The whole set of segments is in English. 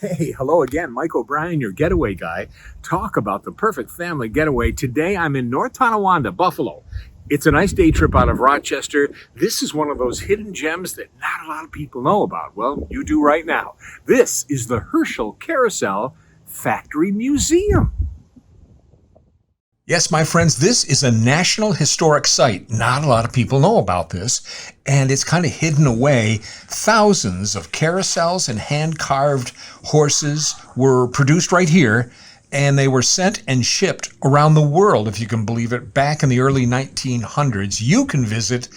Hey, hello again. Mike O'Brien, your getaway guy. Talk about the perfect family getaway. Today I'm in North Tonawanda, Buffalo. It's a nice day trip out of Rochester. This is one of those hidden gems that not a lot of people know about. Well, you do right now. This is the Herschell Carousel Factory Museum. Yes, my friends, this is a National Historic Site. Not a lot of people know about this, and it's kind of hidden away. Thousands of carousels and hand-carved horses were produced right here, and they were sent and shipped around the world, if you can believe it, back in the early 1900s. You can visit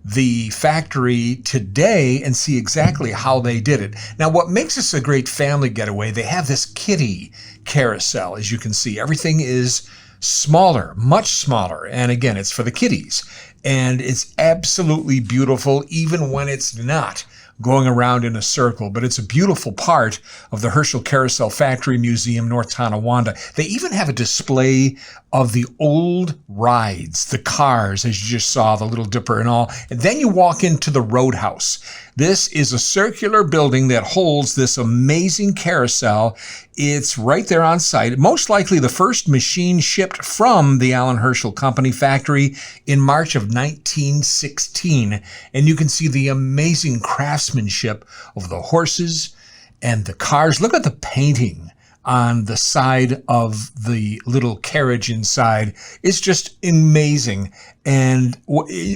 the factory today and see exactly how they did it. Now, what makes this a great family getaway, they have this kiddie carousel, as you can see. Everything is smaller, much smaller. And again, it's for the kiddies. And it's absolutely beautiful, even when it's not going around in a circle. But it's a beautiful part of the Herschell Carousel Factory Museum, North Tonawanda. They even have a display of the old rides, the cars, as you just saw, the Little Dipper and all. And then you walk into the Roadhouse. This is a circular building that holds this amazing carousel. It's right there on site. Most likely the first machine shipped from the Allen Herschel Company factory in March of 1916. And you can see the amazing craftsmanship of the horses and the cars. Look at the painting on the side of the little carriage inside. It's just amazing. And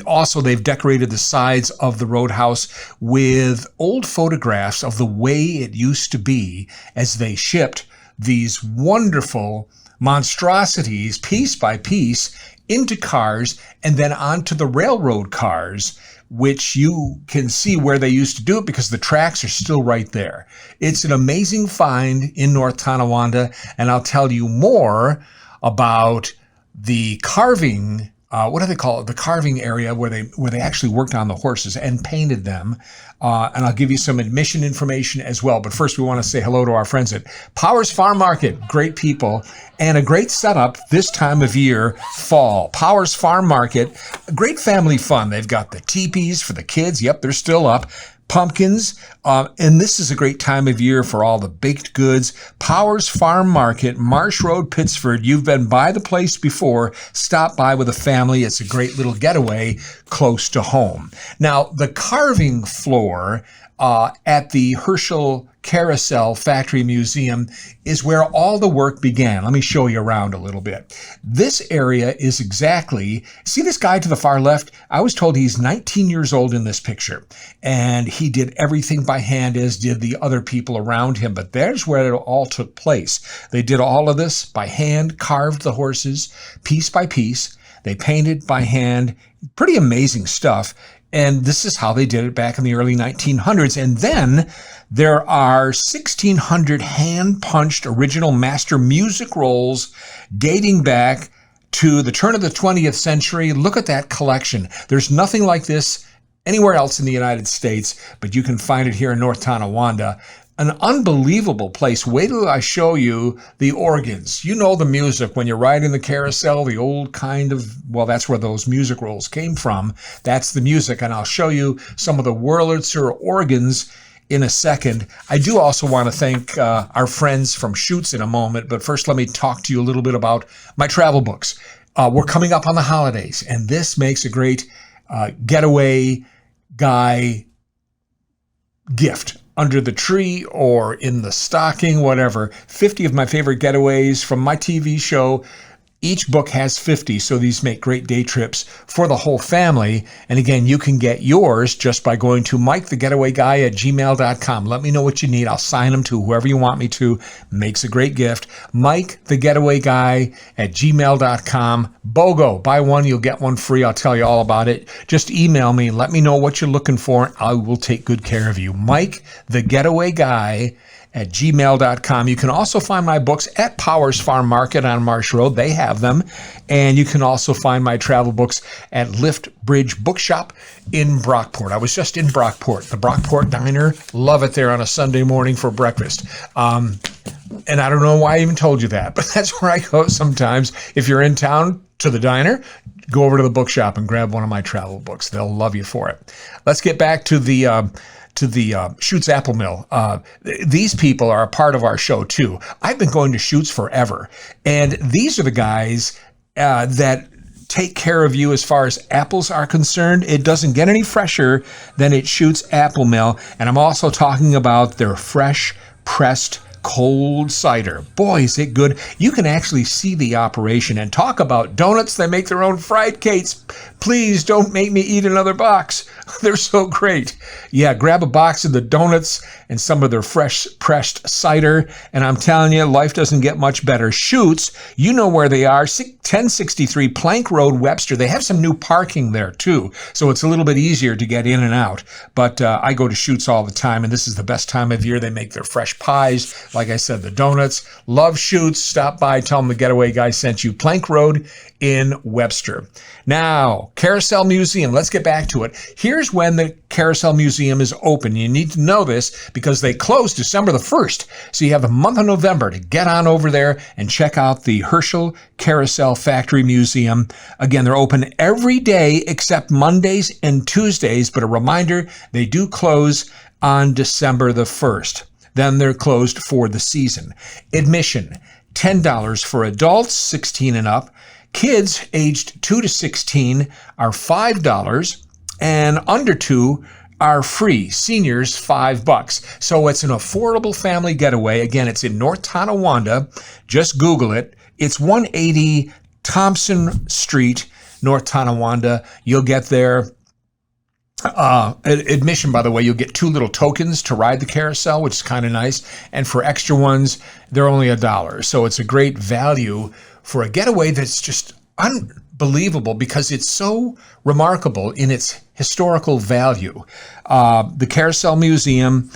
also they've decorated the sides of the Roadhouse with old photographs of the way it used to be as they shipped these wonderful monstrosities piece by piece into cars and then onto the railroad cars, which you can see where they used to do it because the tracks are still right there. It's an amazing find in North Tonawanda, and I'll tell you more about the carving, what do they call it? The carving area where they actually worked on the horses and painted them. And I'll give you some admission information as well. But first, we want to say hello to our friends at Powers Farm Market. Great people and a great setup this time of year, fall. Powers Farm Market, great family fun. They've got the teepees for the kids. Yep, they're still up. Pumpkins, and this is a great time of year for all the baked goods. Powers Farm Market, Marsh Road, Pittsford. You've been by the place before. Stop by with a family. It's a great little getaway close to home. Now, the carving floor at the Herschell Carousel Factory Museum is where all the work began. Let me show you around a little bit. This area is exactly, see this guy to the far left? I was told he's 19 years old in this picture, and he did everything by hand, as did the other people around him, but there's where it all took place. They did all of this by hand, carved the horses piece by piece. They painted by hand, pretty amazing stuff. And this is how they did it back in the early 1900s. And then there are 1,600 hand-punched original master music rolls dating back to the turn of the 20th century. Look at that collection. There's nothing like this anywhere else in the United States, but you can find it here in North Tonawanda. An unbelievable place. Wait till I show you the organs. You know the music when you're riding the carousel, the old kind of, well, that's where those music rolls came from. That's the music, and I'll show you some of the Wurlitzer organs in a second. I do also want to thank our friends from Schutz in a moment, but first let me talk to you a little bit about my travel books. We're coming up on the holidays, and this makes a great getaway guy gift. Under the tree or in the stocking, whatever. 50 of my favorite getaways from my TV show. Each book has 50, so these make great day trips for the whole family. And again, you can get yours just by going to MikeTheGetawayGuy@gmail.com. Let me know what you need. I'll sign them to whoever you want me to. Makes a great gift. MikeTheGetawayGuy@gmail.com. BOGO. Buy one, you'll get one free. I'll tell you all about it. Just email me. Let me know what you're looking for. I will take good care of you. MikeTheGetawayGuy@gmail.com. You can also find my books at Powers Farm Market on Marsh Road. They have them. And you can also find my travel books at Lift Bridge Bookshop in Brockport. I was just in Brockport, the Brockport Diner. Love it there on a Sunday morning for breakfast. And I don't know why I even told you that, but that's where I go sometimes. If you're in town to the diner, go over to the bookshop and grab one of my travel books. They'll love you for it. Let's get back to the to the Schutz Apple Mill. These people are a part of our show too. I've been going to Schutz forever, and these are the guys that take care of you as far as apples are concerned. It doesn't get any fresher than at Schutz Apple Mill, and I'm also talking about their fresh pressed cold cider. Boy, is it good. You can actually see the operation. And talk about donuts. They make their own fried cakes. Please don't make me eat another box. They're so great. Yeah, grab a box of the donuts and some of their fresh pressed cider. And I'm telling you, life doesn't get much better. Schutz, you know where they are. 1063 Plank Road, Webster. They have some new parking there too, so it's a little bit easier to get in and out. But I go to Schutz all the time, and this is the best time of year. They make their fresh pies. Like I said, the donuts. Love Schutz. Stop by. Tell them the Getaway Guy sent you. Plank Road in Webster. Now, Carousel Museum. Let's get back to it. Here's when the Carousel Museum is open. You need to know this because they close December the 1st. So you have the month of November to get on over there and check out the Herschell Carrousel Factory Museum. Again, they're open every day except Mondays and Tuesdays, but a reminder, they do close on December the 1st. Then they're closed for the season. Admission, $10 for adults, 16 and up. Kids aged 2 to 16 are $5, and under 2 are free. Seniors, $5. So it's an affordable family getaway. Again, it's in North Tonawanda. Just Google it. It's 180 Thompson Street, North Tonawanda. You'll get there. Admission, by the way, you'll get 2 little tokens to ride the carousel, which is kind of nice. And for extra ones, they're only $1. So it's a great value for a getaway that's just unbelievable because it's so remarkable in its historical value. The Carousel Museum,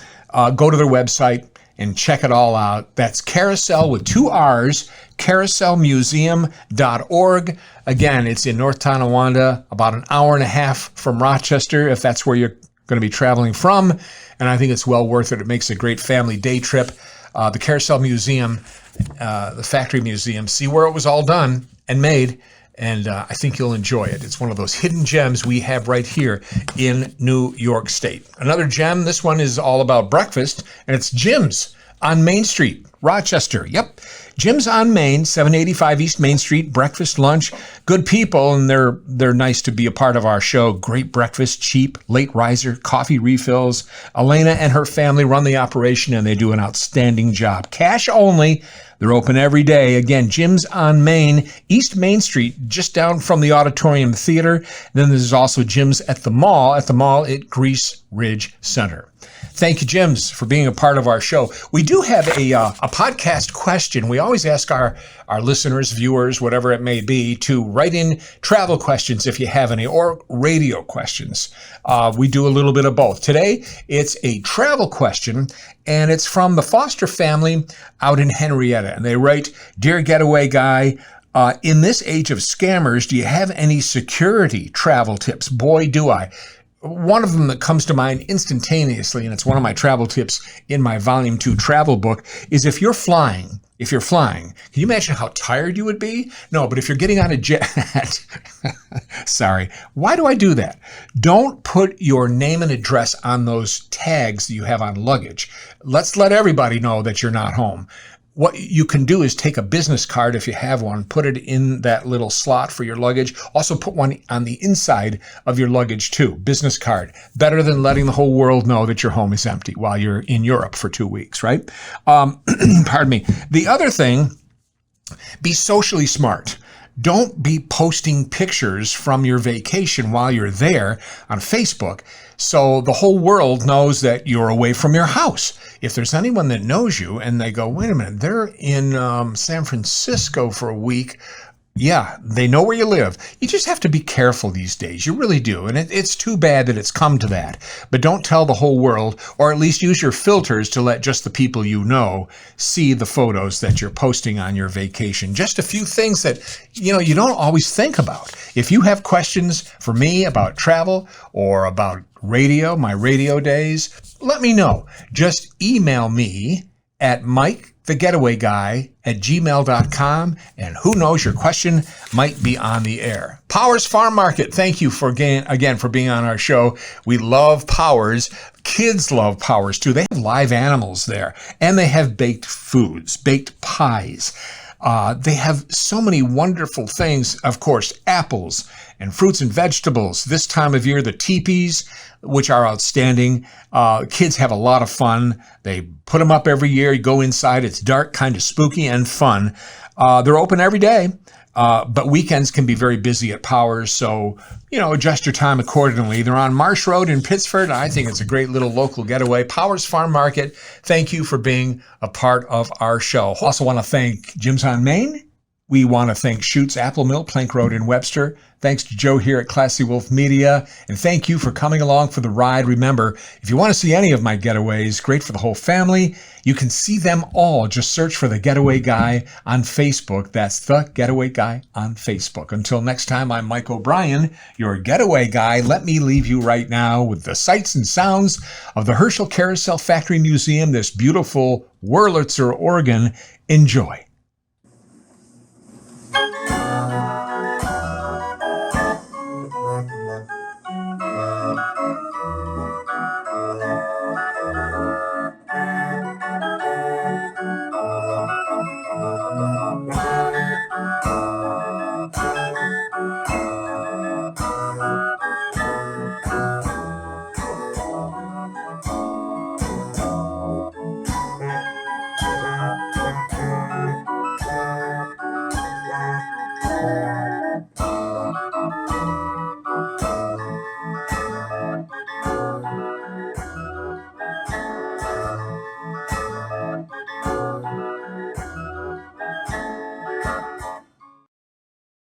go to their website and check it all out. That's Carousel with 2 R's, carouselmuseum.org. Again, it's in North Tonawanda, about an hour and a half from Rochester, if that's where you're going to be traveling from. And I think it's well worth it. It makes a great family day trip. The Carousel Museum, the Factory Museum, see where it was all done and made. And I think you'll enjoy it. It's one of those hidden gems we have right here in New York State. Another gem, this one is all about breakfast, and it's Jim's on Main Street, Rochester. Yep. Jim's on Main, 785 East Main Street, breakfast, lunch, good people, and they're nice to be a part of our show. Great breakfast, cheap, late riser, coffee refills. Elena and her family run the operation, and they do an outstanding job. Cash only. They're open every day. Again, Jim's on Main, East Main Street, just down from the Auditorium Theater. Then there's also Jim's at the mall at Grease Ridge Center. Thank you, Jim's, for being a part of our show. We do have a podcast question. We always ask our listeners, viewers, whatever it may be, to write in travel questions if you have any, or radio questions. We do a little bit of both. Today, it's a travel question, and it's from the Foster family out in Henrietta. And they write, "Dear Getaway Guy, in this age of scammers, do you have any security travel tips? Boy, do I." One of them that comes to mind instantaneously, and it's one of my travel tips in my Volume 2 travel book, is if you're flying, can you imagine how tired you would be? No, but if you're getting on a jet, sorry, why do I do that? Don't put your name and address on those tags that you have on luggage. Let's let everybody know that you're not home. What you can do is take a business card, if you have one, put it in that little slot for your luggage. Also put one on the inside of your luggage too. Business card. Better than letting the whole world know that your home is empty while you're in Europe for 2 weeks, right? Pardon me. The other thing, be socially smart. Don't be posting pictures from your vacation while you're there on Facebook so the whole world knows that you're away from your house. If there's anyone that knows you and they go, wait a minute, they're in San Francisco for a week. Yeah, they know where you live. You just have to be careful these days. You really do. And it's too bad that it's come to that. But don't tell the whole world, or at least use your filters to let just the people you know see the photos that you're posting on your vacation. Just a few things that, you don't always think about. If you have questions for me about travel or about radio, my radio days, let me know. Just email me at MikeTheGetawayGuy@gmail.com, and who knows, your question might be on the air. Powers Farm Market, thank you again for being on our show. We love Powers. Kids love Powers too. They have live animals there, and they have baked foods, baked pies. They have so many wonderful things, of course, apples and fruits and vegetables. This time of year, the teepees, which are outstanding. Kids have a lot of fun. They put them up every year. You go inside. It's dark, kind of spooky and fun. They're open every day, but weekends can be very busy at Powers. So, adjust your time accordingly. They're on Marsh Road in Pittsford. I think it's a great little local getaway. Powers Farm Market, thank you for being a part of our show. Also want to thank Jim's on Main. We want to thank Schutt's Apple Mill, Plank Road in Webster. Thanks to Joe here at Classy Wolf Media. And thank you for coming along for the ride. Remember, if you want to see any of my getaways, great for the whole family, you can see them all. Just search for The Getaway Guy on Facebook. That's The Getaway Guy on Facebook. Until next time, I'm Mike O'Brien, your Getaway Guy. Let me leave you right now with the sights and sounds of the Herschell Carrousel Factory Museum, this beautiful Wurlitzer, Oregon. Enjoy.